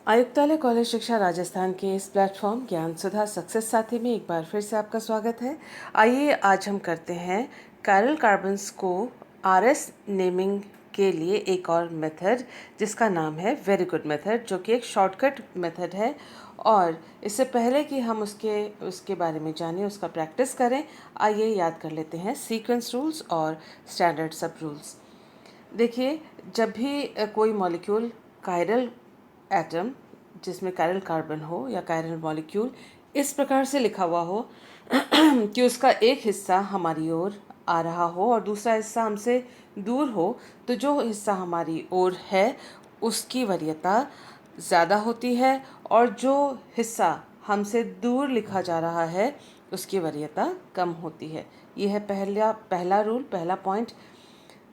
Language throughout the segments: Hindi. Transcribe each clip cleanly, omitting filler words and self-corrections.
आयुक्तालय कॉलेज शिक्षा राजस्थान के इस प्लेटफॉर्म ज्ञान सुधा सक्सेस साथी में एक बार फिर से आपका स्वागत है। आइए आज हम करते हैं कायरल कार्बन्स को आरएस नेमिंग के लिए एक और मेथड जिसका नाम है वेरी गुड मेथड, जो कि एक शॉर्टकट मेथड है। और इससे पहले कि हम उसके बारे में जानें, उसका प्रैक्टिस करें, आइए याद कर लेते हैं सीक्वेंस रूल्स और स्टैंडर्ड सब रूल्स। देखिए, जब भी कोई मॉलिक्यूल कायरल एटम जिसमें कायरल कार्बन हो या कायरल मॉलिक्यूल इस प्रकार से लिखा हुआ हो कि उसका एक हिस्सा हमारी ओर आ रहा हो और दूसरा हिस्सा हमसे दूर हो, तो जो हिस्सा हमारी ओर है उसकी वरीयता ज़्यादा होती है और जो हिस्सा हमसे दूर लिखा जा रहा है उसकी वरीयता कम होती है। ये है पहला रूल, पहला पॉइंट।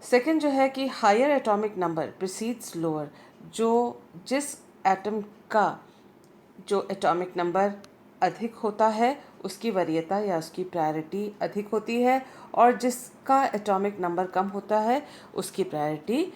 सेकंड जो है कि higher atomic number precedes lower, जो जिस एटम का जो एटॉमिक नंबर अधिक होता है उसकी वरीयता या उसकी प्रायोरिटी अधिक होती है, और जिसका एटॉमिक नंबर कम होता है उसकी प्रायोरिटी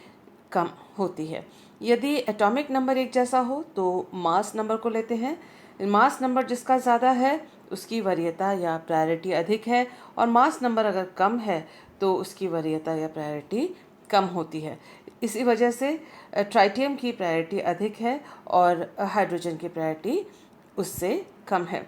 कम होती है। यदि एटॉमिक नंबर एक जैसा हो तो मास नंबर को लेते हैं। मास नंबर जिसका ज़्यादा है उसकी वरीयता या प्रायोरिटी अधिक है, और मास नंबर अगर कम है तो उसकी वरीयता या प्रायोरिटी कम होती है। इसी वजह से ट्राइटियम की प्रायोरिटी अधिक है और हाइड्रोजन की प्रायोरिटी उससे कम है।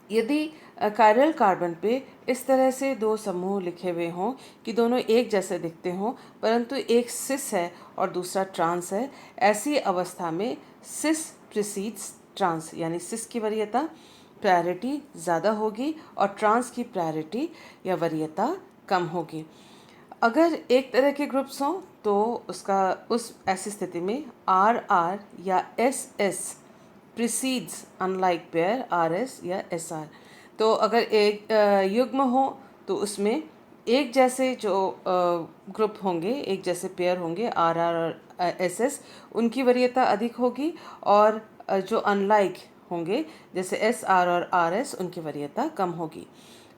यदि कायरल कार्बन पे इस तरह से दो समूह लिखे हुए हों कि दोनों एक जैसे दिखते हों, परंतु एक सिस है और दूसरा ट्रांस है, ऐसी अवस्था में सिस प्रीसीड्स ट्रांस, यानी सिस की वरीयता प्रायोरिटी ज़्यादा होगी और ट्रांस की प्रायोरिटी या वरीयता कम होगी। अगर एक तरह के ग्रुप्स हों तो उस ऐसी स्थिति में आर आर या S S precedes unlike pair R S या एस आर। तो अगर एक युग्म हो तो उसमें एक जैसे जो ग्रुप होंगे, एक जैसे पेयर होंगे आर आर और एस एस, उनकी वरीयता अधिक होगी, और जो अनलाइक होंगे जैसे एस आर और आर एस, उनकी वरीयता कम होगी।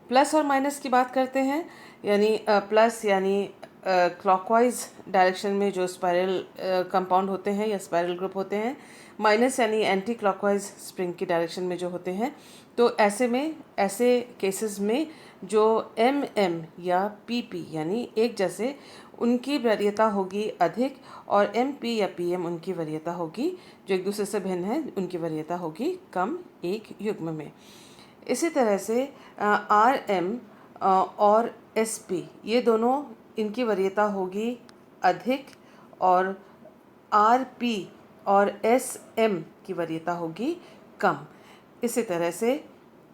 प्लस और माइनस की बात करते हैं, यानी प्लस यानी क्लॉकवाइज डायरेक्शन में जो स्पाइरल कंपाउंड होते हैं या स्पाइरल ग्रुप होते हैं, माइनस यानी एंटी क्लॉकवाइज स्प्रिंग की डायरेक्शन में जो होते हैं। तो ऐसे केसेस में जो एम एम या पी पी यानी एक जैसे, उनकी वरीयता होगी अधिक, और एम पी या पी एम उनकी वरीयता होगी, जो एक दूसरे से भिन्न है, उनकी वरीयता होगी कम एक युग्म में। इसी तरह से आर एम और एस पी, ये दोनों, इनकी वरीयता होगी अधिक, और आर पी और एस एम की वरीयता होगी कम। इसी तरह से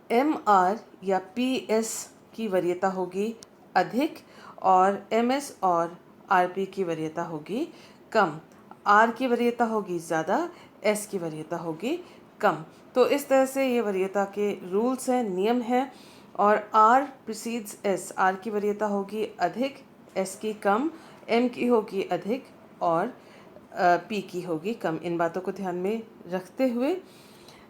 एम आर या पी एस की वरीयता होगी अधिक, और एम एस और आर पी की वरीयता होगी कम। आर की वरीयता होगी ज़्यादा, एस की वरीयता होगी कम। तो इस तरह से ये वरीयता के रूल्स हैं, नियम हैं। और आर प्रीसीड्स एस, आर की वरीयता होगी अधिक, एस की कम, एम की होगी अधिक और पी की होगी कम। इन बातों को ध्यान में रखते हुए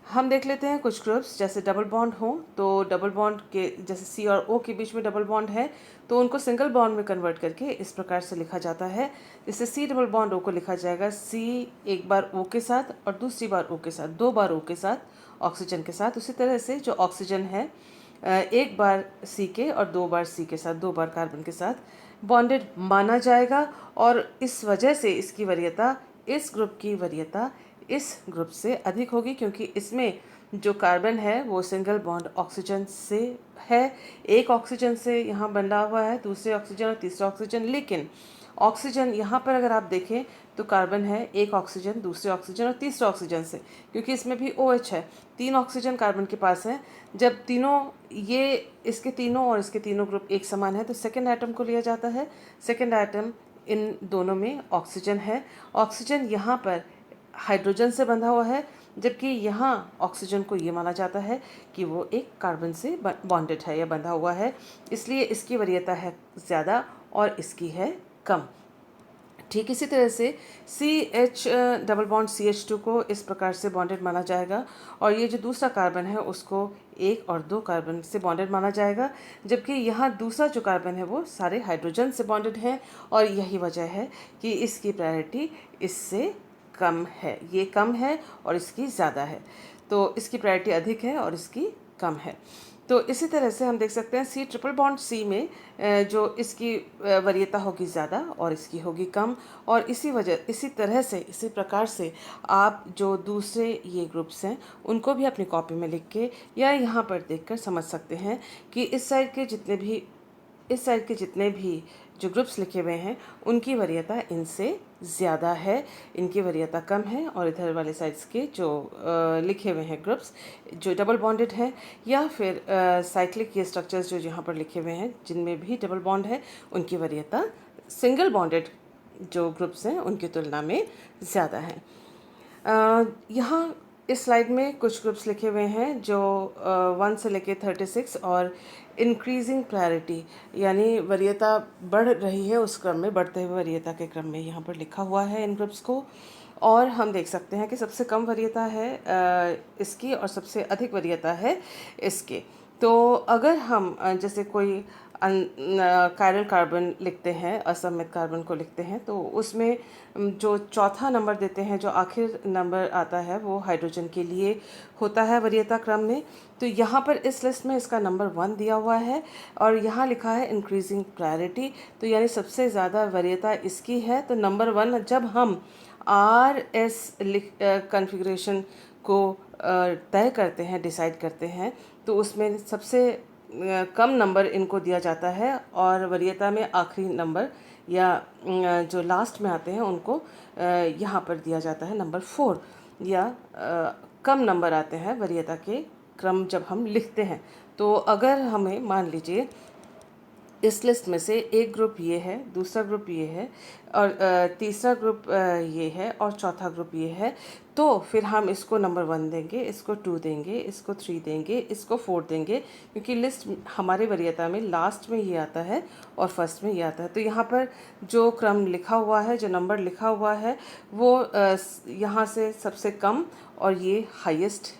हम देख लेते हैं कुछ ग्रुप्स। जैसे डबल बॉन्ड हो तो डबल बॉन्ड के, जैसे सी और ओ के बीच में डबल बॉन्ड है तो उनको सिंगल बॉन्ड में कन्वर्ट करके इस प्रकार से लिखा जाता है। जैसे सी डबल बॉन्ड ओ को लिखा जाएगा सी एक बार ओ के साथ और दूसरी बार ओ के साथ, दो बार ओ के साथ ऑक्सीजन के साथ। उसी तरह से जो ऑक्सीजन है एक बार सी के और दो बार सी के साथ, दो बार कार्बन के साथ बॉन्डेड माना जाएगा, और इस वजह से इसकी वरीयता, इस ग्रुप की वरीयता इस ग्रुप से अधिक होगी, क्योंकि इसमें जो कार्बन है वो सिंगल बॉन्ड ऑक्सीजन से है, एक ऑक्सीजन से यहाँ बंधा हुआ है, दूसरे ऑक्सीजन और तीसरा ऑक्सीजन। लेकिन ऑक्सीजन यहाँ पर अगर आप देखें तो कार्बन है एक ऑक्सीजन, दूसरे ऑक्सीजन और तीसरे ऑक्सीजन से, क्योंकि इसमें भी OH है, तीन ऑक्सीजन कार्बन के पास है। जब तीनों, ये इसके तीनों और इसके तीनों ग्रुप एक समान है तो सेकेंड आइटम को लिया जाता है। सेकेंड आइटम इन दोनों में ऑक्सीजन है। ऑक्सीजन यहाँ पर हाइड्रोजन से बंधा हुआ है, जबकि यहाँ ऑक्सीजन को ये माना जाता है कि वो एक कार्बन से बॉन्डेड है या बंधा हुआ है, इसलिए इसकी वरीयता है ज़्यादा और इसकी है कम। ठीक इसी तरह से CH डबल बॉन्ड CH2 को इस प्रकार से बॉन्डेड माना जाएगा, और ये जो दूसरा कार्बन है उसको एक और दो कार्बन से बॉन्डेड माना जाएगा, जबकि यहाँ दूसरा जो कार्बन है वो सारे हाइड्रोजन से बॉन्डेड हैं, और यही वजह है कि इसकी प्रायोरिटी इससे कम है, ये कम है और इसकी ज़्यादा है, तो इसकी प्रायोरिटी अधिक है और इसकी कम है। तो इसी तरह से हम देख सकते हैं सी ट्रिपल बॉन्ड सी में जो इसकी वरीयता होगी ज़्यादा और इसकी होगी कम, और इसी तरह से इसी प्रकार से आप जो दूसरे ये ग्रुप्स हैं उनको भी अपनी कॉपी में लिख के या यहाँ पर देखकर समझ सकते हैं कि इस साइड के जितने भी जो ग्रुप्स लिखे हुए हैं उनकी वरीयता इनसे ज़्यादा है, इनकी वरीयता कम है, और इधर वाले साइड्स के जो लिखे हुए हैं ग्रुप्स जो डबल बॉन्डेड हैं या फिर साइक्लिक ये स्ट्रक्चर्स जो यहाँ पर लिखे हुए हैं जिनमें भी डबल बॉन्ड है उनकी वरीयता सिंगल बॉन्डेड जो ग्रुप्स हैं उनकी तुलना में ज़्यादा है। यहाँ इस स्लाइड में कुछ ग्रुप्स लिखे हुए हैं जो 1 से लेके 36 और इंक्रीजिंग प्रायोरिटी यानी वरीयता बढ़ रही है उस क्रम में, बढ़ते हुए वरीयता के क्रम में यहाँ पर लिखा हुआ है इन ग्रुप्स को। और हम देख सकते हैं कि सबसे कम वरीयता है इसकी और सबसे अधिक वरीयता है इसके। तो अगर हम जैसे कोई कायरल कार्बन लिखते हैं, असममित कार्बन को लिखते हैं, तो उसमें जो चौथा नंबर देते हैं, जो आखिर नंबर आता है वो हाइड्रोजन के लिए होता है वरीयता क्रम में। तो यहाँ पर इस लिस्ट में इसका नंबर 1 दिया हुआ है और यहाँ लिखा है इंक्रीजिंग प्रायोरिटी, तो यानी सबसे ज़्यादा वरीयता इसकी है। तो नंबर 1 जब हम RS कॉन्फ़िगरेशन को तय करते हैं, डिसाइड करते हैं, तो उसमें सबसे कम नंबर इनको दिया जाता है और वरीयता में आखिरी नंबर या जो लास्ट में आते हैं उनको यहाँ पर दिया जाता है नंबर 4 या कम नंबर आते हैं वरीयता के क्रम जब हम लिखते हैं। तो अगर हमें मान लीजिए इस लिस्ट में से एक ग्रुप ये है, दूसरा ग्रुप ये है और तीसरा ग्रुप ये है और चौथा ग्रुप ये है, तो फिर हम इसको नंबर 1 देंगे, इसको 2 देंगे, इसको 3 देंगे, इसको 4 देंगे, क्योंकि लिस्ट हमारे वरीयता में लास्ट में ये आता है और फर्स्ट में ये आता है। तो यहाँ पर जो क्रम लिखा हुआ है, जो नंबर लिखा हुआ है वो यहाँ से सबसे कम और ये हाईएस्ट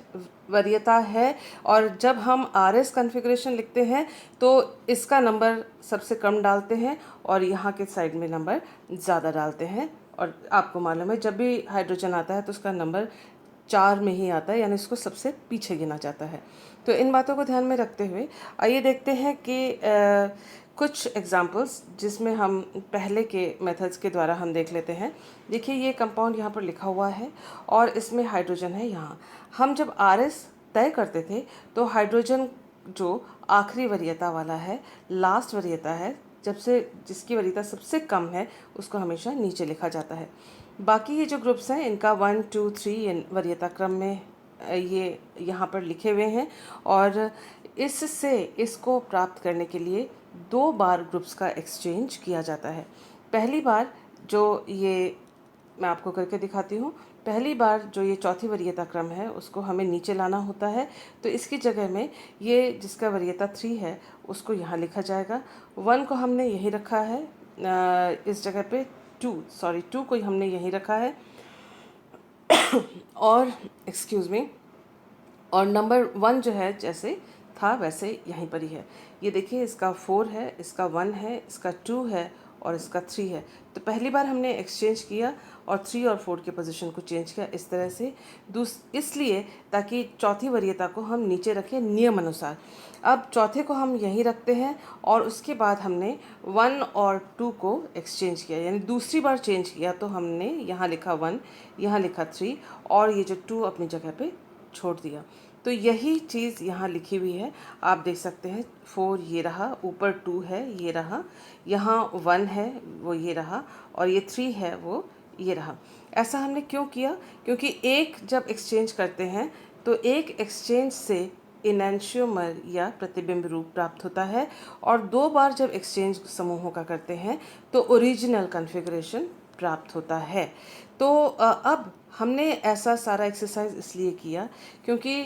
वरीयता है। और जब हम RS कॉन्फ़िगरेशन लिखते हैं तो इसका नंबर सबसे कम डालते हैं और यहाँ के साइड में नंबर ज़्यादा डालते हैं। और आपको मालूम है जब भी हाइड्रोजन आता है तो उसका नंबर 4 में ही आता है, यानी इसको सबसे पीछे गिना जाता है। तो इन बातों को ध्यान में रखते हुए आइए देखते हैं कि कुछ एग्जाम्पल्स जिसमें हम पहले के मेथड्स के द्वारा हम देख लेते हैं। देखिए ये कंपाउंड यहाँ पर लिखा हुआ है और इसमें हाइड्रोजन है। यहाँ हम जब RS तय करते थे तो हाइड्रोजन जो आखिरी वरीयता वाला है, लास्ट वरीयता है, जब से जिसकी वरीयता सबसे कम है उसको हमेशा नीचे लिखा जाता है। बाकी ये जो ग्रुप्स हैं इनका 1, 2, 3 वरीयता क्रम में ये यहाँ पर लिखे हुए हैं और इससे इसको प्राप्त करने के लिए 2 बार ग्रुप्स का एक्सचेंज किया जाता है। पहली बार जो ये मैं आपको करके दिखाती हूँ, पहली बार जो ये चौथी वरीयता क्रम है उसको हमें नीचे लाना होता है, तो इसकी जगह में ये जिसका वरीयता 3 है उसको यहाँ लिखा जाएगा। 1 को हमने यही रखा है, इस जगह पे 2 को हमने यहीं रखा है और एक्सक्यूज़ मी, और नंबर 1 जो है जैसे था वैसे यहीं पर ही है। ये देखिए इसका 4 है, इसका 1 है, इसका 2 है और इसका 3 है। तो पहली बार हमने एक्सचेंज किया और 3 और 4 के पोजीशन को चेंज किया इस तरह से, इसलिए ताकि चौथी वरीयता को हम नीचे रखें नियम अनुसार। अब चौथे को हम यहीं रखते हैं और उसके बाद हमने 1 और 2 को एक्सचेंज किया, यानी दूसरी बार चेंज किया। तो हमने यहाँ लिखा 1, यहाँ लिखा 3 और ये जो 2 अपनी जगह पे छोड़ दिया। तो यही चीज़ यहाँ लिखी हुई है, आप देख सकते हैं। 4 ये रहा, ऊपर 2 है ये रहा, यहाँ 1 है वो ये रहा और ये 3 है वो ये रहा। ऐसा हमने क्यों किया? क्योंकि एक जब एक्सचेंज करते हैं तो एक एक्सचेंज से इनैंशियोमर या प्रतिबिंब रूप प्राप्त होता है और 2 बार जब एक्सचेंज समूहों का करते हैं तो ओरिजिनल कॉन्फ़िगरेशन प्राप्त होता है। तो अब हमने ऐसा सारा एक्सरसाइज इसलिए किया क्योंकि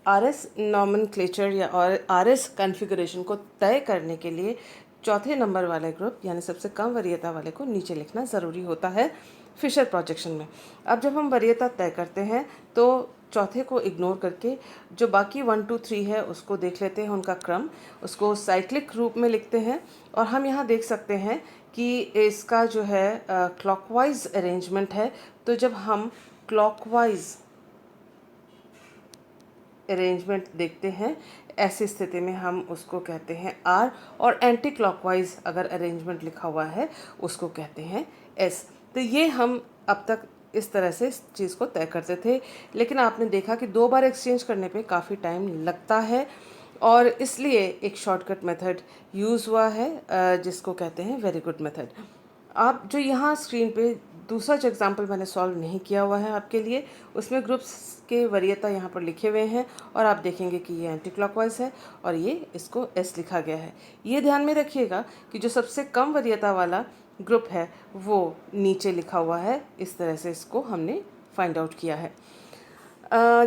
RS नॉमेनक्लेचर या और RS कॉन्फ़िगरेशन को तय करने के लिए चौथे नंबर वाले ग्रुप यानी सबसे कम वरीयता वाले को नीचे लिखना ज़रूरी होता है फिशर प्रोजेक्शन में। अब जब हम वरीयता तय करते हैं तो चौथे को इग्नोर करके जो बाकी 1, 2, 3 है उसको देख लेते हैं, उनका क्रम, उसको साइक्लिक रूप में लिखते हैं। और हम यहाँ देख सकते हैं कि इसका जो है क्लॉकवाइज अरेंजमेंट है। तो जब हम क्लॉकवाइज अरेंजमेंट देखते हैं, ऐसी स्थिति में हम उसको कहते हैं आर, और एंटी क्लॉकवाइज अगर अरेंजमेंट लिखा हुआ है उसको कहते हैं एस। तो ये हम अब तक इस तरह से इस चीज़ को तय करते थे, लेकिन आपने देखा कि 2 बार एक्सचेंज करने पे काफ़ी टाइम लगता है, और इसलिए एक शॉर्टकट मेथड यूज़ हुआ है जिसको कहते हैं वेरी गुड मेथड। आप जो यहाँ स्क्रीन पे दूसरा जो एग्जाम्पल मैंने सॉल्व नहीं किया हुआ है आपके लिए, उसमें ग्रुप्स के वरीयता यहाँ पर लिखे हुए हैं, और आप देखेंगे कि ये एंटी क्लॉकवाइज है और ये इसको एस लिखा गया है। ये ध्यान में रखिएगा कि जो सबसे कम वरीयता वाला ग्रुप है वो नीचे लिखा हुआ है, इस तरह से इसको हमने फाइंड आउट किया है।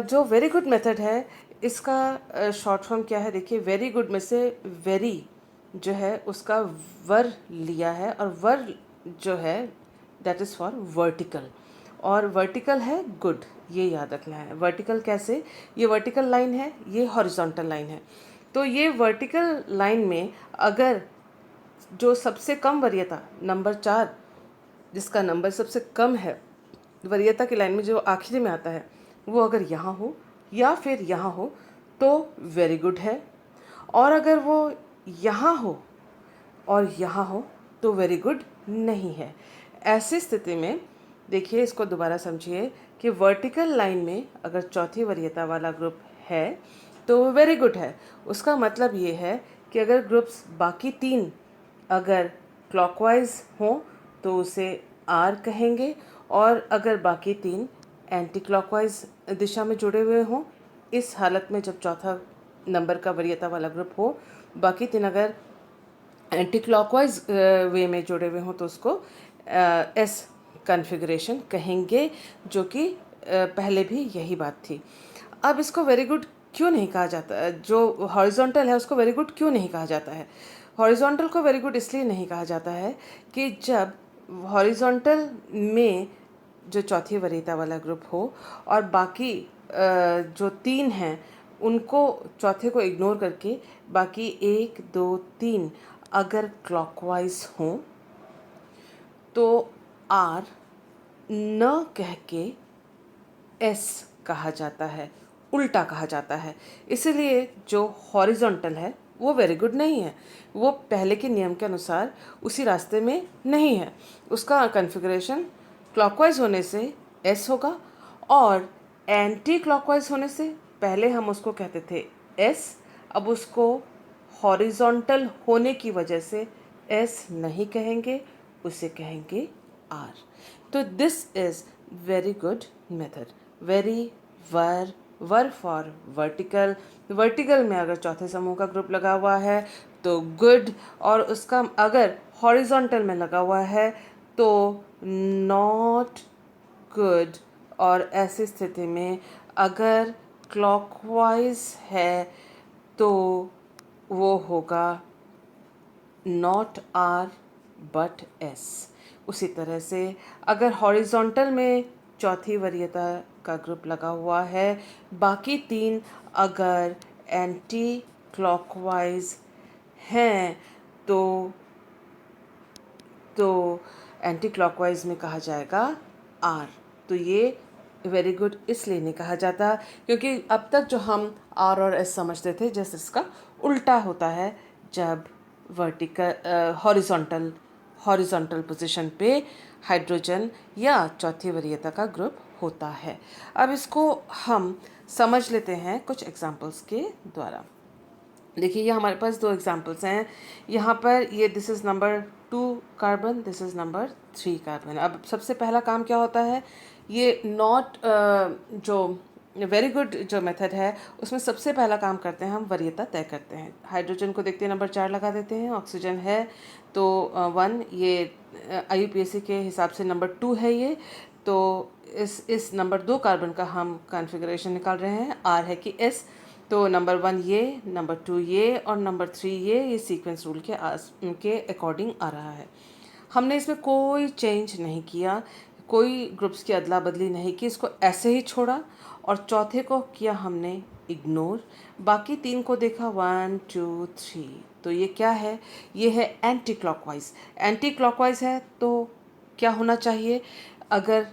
जो वेरी गुड मेथड है इसका शॉर्ट फॉर्म क्या है, देखिए वेरी गुड में से वेरी जो है उसका वर लिया है, और वर जो है दैट इज़ फॉर वर्टिकल, और वर्टिकल है गुड, ये याद रखना है। वर्टिकल कैसे, ये वर्टिकल लाइन है, ये हॉरिजॉन्टल लाइन है। तो ये वर्टिकल लाइन में अगर जो सबसे कम वरीयता नंबर 4, जिसका नंबर सबसे कम है वरीयता की लाइन में, जो आखिरी में आता है, वो अगर यहाँ हो या फिर यहाँ हो तो वेरी गुड है, और अगर वो यहाँ हो और यहाँ हो तो वेरी गुड नहीं है। ऐसी स्थिति में देखिए, इसको दोबारा समझिए कि वर्टिकल लाइन में अगर चौथी वरीयता वाला ग्रुप है तो वो वेरी गुड है। उसका मतलब ये है कि अगर ग्रुप्स बाकी 3 अगर क्लॉकवाइज हों तो उसे आर कहेंगे, और अगर बाकी 3 एंटी क्लॉकवाइज दिशा में जुड़े हुए हों, इस हालत में जब चौथा नंबर का वरीयता वाला ग्रुप हो, बाकी 3 अगर एंटी क्लॉकवाइज वे में जुड़े हुए हों तो उसको एस कॉन्फ़िगरेशन कहेंगे, जो कि पहले भी यही बात थी। अब इसको वेरी गुड क्यों नहीं कहा जाता, जो हॉरिजॉन्टल है उसको वेरी गुड क्यों नहीं कहा जाता है? हॉरिजॉन्टल को वेरी गुड इसलिए नहीं कहा जाता है कि जब हॉरिजॉन्टल में जो चौथी वरीयता वाला ग्रुप हो और बाकी जो 3 हैं उनको, चौथे को इग्नोर करके बाकी 1 2 3 अगर क्लॉकवाइज हों तो आर न कह के एस कहा जाता है, उल्टा कहा जाता है। इसीलिए जो हॉरिजॉन्टल है वो वेरी गुड नहीं है, वो पहले के नियम के अनुसार उसी रास्ते में नहीं है। उसका कॉन्फ़िगरेशन क्लॉकवाइज होने से एस होगा, और एंटी क्लॉकवाइज होने से पहले हम उसको कहते थे एस, अब उसको हॉरिजॉन्टल होने की वजह से एस नहीं कहेंगे, उसे कहेंगे आर। तो this is very good method. Very, were, were for vertical, vertical में अगर चौथे समूह का ग्रुप लगा हुआ है तो गुड, और उसका अगर हॉरिजॉन्टल में लगा हुआ है तो नॉट गुड, और ऐसी स्थिति में अगर क्लॉकवाइज है तो वो होगा नॉट आर बट एस। उसी तरह से अगर हॉरिजॉन्टल में चौथी वरीयता का ग्रुप लगा हुआ है, बाकी 3 अगर एंटी क्लॉकवाइज हैं तो एंटी क्लॉकवाइज में कहा जाएगा आर। तो ये वेरी गुड इसलिए नहीं कहा जाता क्योंकि अब तक जो हम आर और एस समझते थे, जैसे इसका उल्टा होता है जब वर्टिकल हॉरिजॉन्टल पोजीशन पे हाइड्रोजन या चौथी वरीयता का ग्रुप होता है। अब इसको हम समझ लेते हैं कुछ एग्जांपल्स के द्वारा। देखिए, ये हमारे पास 2 एग्जांपल्स हैं। यहाँ पर ये this is number 2 carbon, this is number 3 carbon. अब सबसे पहला काम क्या होता है, ये नॉट जो वेरी गुड जो मेथड है उसमें सबसे पहला काम करते हैं हम वरीयता तय करते हैं। हाइड्रोजन को देखते हैं नंबर 4 लगा देते हैं, ऑक्सीजन है तो 1, ये IUPAC के हिसाब से नंबर 2 है ये, तो इस नंबर 2 कार्बन का हम कॉन्फ़िगरेशन निकाल रहे हैं, आर है कि एस। तो नंबर 1 ये, नंबर 2 ये और नंबर 3 ये सीक्वेंस रूल के अकॉर्डिंग आ रहा है। हमने इसमें कोई चेंज नहीं किया, कोई ग्रुप्स की अदला बदली नहीं की, इसको ऐसे ही छोड़ा, और चौथे को किया हमने इग्नोर। बाकी 3 को देखा 1 2 3, तो ये क्या है, ये है एंटी क्लॉकवाइज। एंटी क्लॉकवाइज है तो क्या होना चाहिए, अगर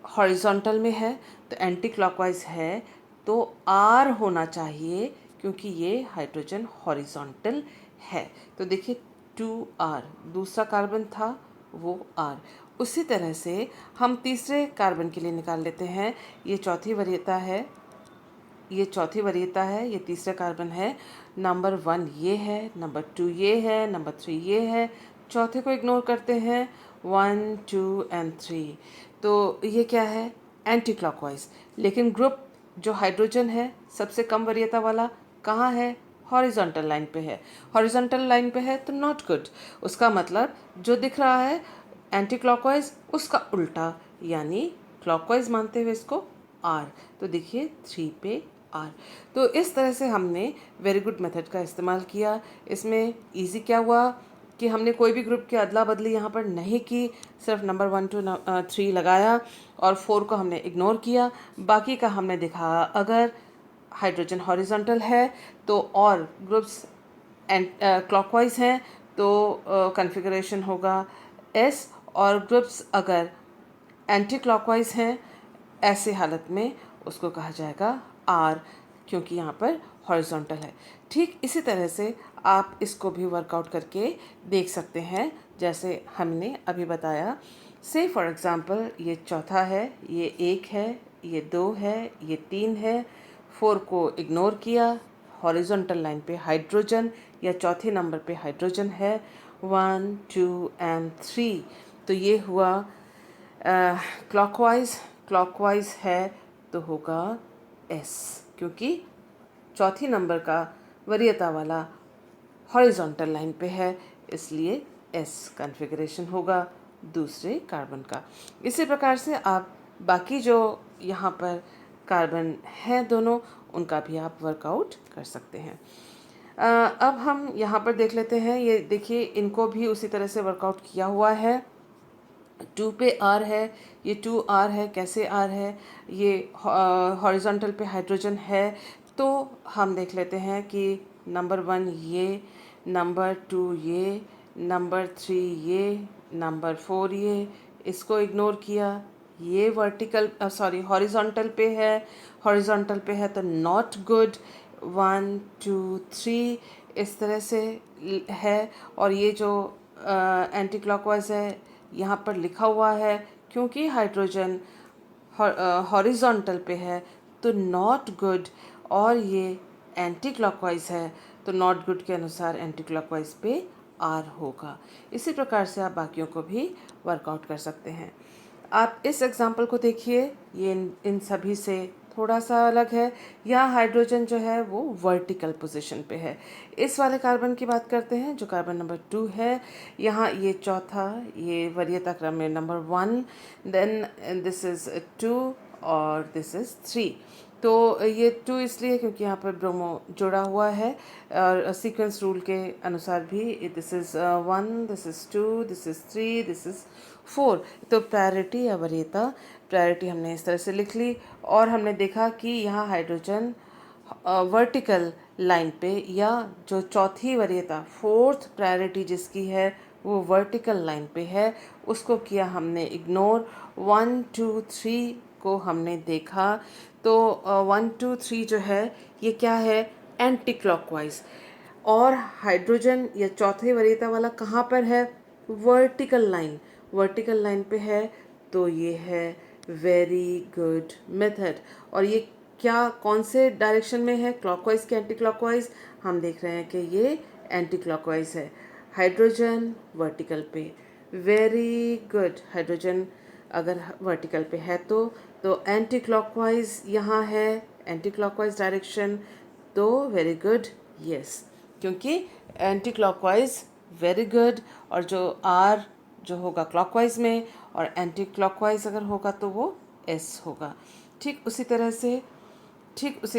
हॉरिजॉन्टल में है तो एंटी क्लॉकवाइज है तो आर होना चाहिए, क्योंकि ये हाइड्रोजन हॉरिजॉन्टल है। तो देखिए 2R, दूसरा कार्बन था वो R। उसी तरह से हम तीसरे कार्बन के लिए निकाल लेते हैं। ये चौथी वरीयता है, ये चौथी वरीयता है, ये तीसरा कार्बन है। नंबर 1 ये है, नंबर 2 ये है, नंबर 3 ये है। चौथे को इग्नोर करते हैं, 1 2 एंड 3। तो ये क्या है, एंटी क्लॉकवाइज। लेकिन ग्रुप जो हाइड्रोजन है सबसे कम वरीयता वाला कहाँ है, हॉरिजॉन्टल लाइन पे है। हॉरिजॉन्टल लाइन पे है तो नॉट गुड। उसका मतलब जो दिख रहा है एंटी क्लॉकवाइज उसका उल्टा, यानी क्लॉकवाइज मानते हुए इसको आर। तो देखिए 3 पे आर। तो इस तरह से हमने वेरी गुड मेथड का इस्तेमाल किया। इसमें इजी क्या हुआ कि हमने कोई भी ग्रुप की अदला बदली यहाँ पर नहीं की, सिर्फ नंबर 1 to 3 लगाया और 4 को हमने इग्नोर किया। बाकी का हमने देखा, अगर हाइड्रोजन हॉरिजॉन्टल है तो और ग्रुप्स एंड क्लॉकवाइज हैं तो कॉन्फ़िगरेशन होगा एस, और ग्रुप्स अगर एंटी क्लॉकवाइज हैं ऐसे हालत में उसको कहा जाएगा आर, क्योंकि यहाँ पर हॉरिजॉन्टल है। ठीक इसी तरह से आप इसको भी वर्कआउट करके देख सकते हैं, जैसे हमने अभी बताया। से फॉर एग्ज़ाम्पल ये चौथा है, ये 1 है, ये 2 है, ये 3 है। 4 को इग्नोर किया, हॉरिजॉन्टल लाइन पे हाइड्रोजन या चौथे नंबर पे हाइड्रोजन है, 1 2 एंड 3। तो ये हुआ क्लॉकवाइज। क्लॉकवाइज है तो होगा एस, क्योंकि चौथी नंबर का वरीयता वाला हॉरिजॉन्टल लाइन पे है, इसलिए एस कॉन्फ़िगरेशन होगा दूसरे कार्बन का। इसी प्रकार से आप बाकी जो यहाँ पर कार्बन हैं दोनों, उनका भी आप वर्कआउट कर सकते हैं। अब हम यहाँ पर देख लेते हैं, ये देखिए इनको भी उसी तरह से वर्कआउट किया हुआ है। 2 पे आर है, ये 2R है। कैसे आर है, ये हॉरिजॉन्टल पे हाइड्रोजन है। तो हम देख लेते हैं कि नंबर 1 ये, नंबर 2 ये, नंबर 3 ये, नंबर 4 ये, इसको इग्नोर किया। ये वर्टिकल हॉरिजॉन्टल पे है, हॉरिजॉन्टल पे है तो नॉट गुड। 1 2 3 इस तरह से है। और ये जो एंटी क्लॉकवाइज है यहाँ पर लिखा हुआ है, क्योंकि हाइड्रोजन हॉरिजॉन्टल पे है तो नॉट गुड, और ये एंटी क्लॉकवाइज है तो नॉट गुड के अनुसार एंटी क्लॉकवाइज पे आर होगा। इसी प्रकार से आप बाकियों को भी वर्कआउट कर सकते हैं। आप इस एग्जाम्पल को देखिए, ये इन सभी से थोड़ा सा अलग है। यहाँ हाइड्रोजन जो है वो वर्टिकल पोजीशन पे है। इस वाले कार्बन की बात करते हैं जो कार्बन नंबर 2 है। यहाँ ये चौथा, ये वरीयता क्रम में नंबर 1, देन दिस इज़ 2 और दिस इज़ 3। तो ये 2 इसलिए क्योंकि यहाँ पर ब्रोमो जुड़ा हुआ है, और सीक्वेंस रूल के अनुसार भी this is 1, this is 2, this is 3, this is 4। तो प्रायोरिटी या वरीयता, प्रायोरिटी हमने इस तरह से लिख ली, और हमने देखा कि यहाँ हाइड्रोजन वर्टिकल लाइन पे, या जो चौथी वरीयता फोर्थ प्रायोरिटी जिसकी है वो वर्टिकल लाइन पे है, उसको किया हमने इग्नोर। 1 2 3 को हमने देखा तो 1 2 3 जो है ये क्या है, एंटी क्लॉकवाइज। और हाइड्रोजन या चौथे वरीयता वाला कहाँ पर है, वर्टिकल लाइन, वर्टिकल लाइन पे है। तो ये है वेरी गुड मेथड। और ये क्या कौन से डायरेक्शन में है, क्लॉकवाइज के एंटी क्लॉकवाइज, हम देख रहे हैं कि ये एंटी क्लॉकवाइज है। हाइड्रोजन वर्टिकल पे, वेरी गुड। हाइड्रोजन अगर वर्टिकल पे है तो एंटी क्लॉकवाइज यहाँ है, एंटी क्लॉकवाइज डायरेक्शन, तो वेरी गुड, यस, क्योंकि एंटी क्लॉकवाइज वेरी गुड। और जो आर जो होगा क्लॉकवाइज में, और एंटी क्लॉकवाइज अगर होगा तो वो एस होगा। ठीक उसी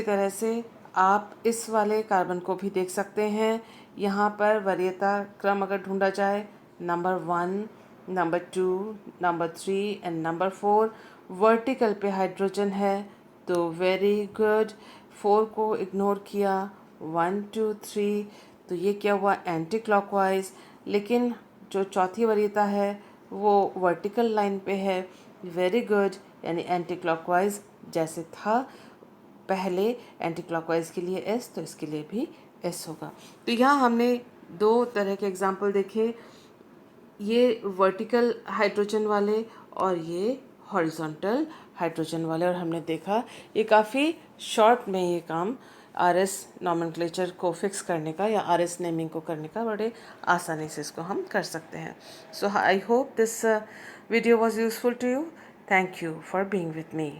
तरह से आप इस वाले कार्बन को भी देख सकते हैं। यहाँ पर वरीयता क्रम अगर ढूंढा जाए, number 1, number 2, number 3 and number 4 vertical पे हाइड्रोजन है तो वेरी गुड। 4 को इग्नोर किया, 1 2 3, तो ये क्या हुआ, एंटी क्लॉकवाइज। लेकिन जो चौथी वरीयता है वो वर्टिकल लाइन पे है। वेरी गुड, यानी एंटी क्लॉकवाइज जैसे था पहले एंटी क्लॉकवाइज के लिए एस, तो इसके लिए भी एस होगा। तो यहाँ हमने दो तरह के एग्जाम्पल देखे, ये वर्टिकल हाइड्रोजन वाले और ये हॉरिजॉन्टल हाइड्रोजन वाले, और हमने देखा ये काफ़ी शॉर्ट में ये काम आरएस नॉमेनक्लेचर को फिक्स करने का या आरएस नेमिंग को करने का बड़े आसानी से इसको हम कर सकते हैं। So I hope this video was useful to you. Thank you for being with me.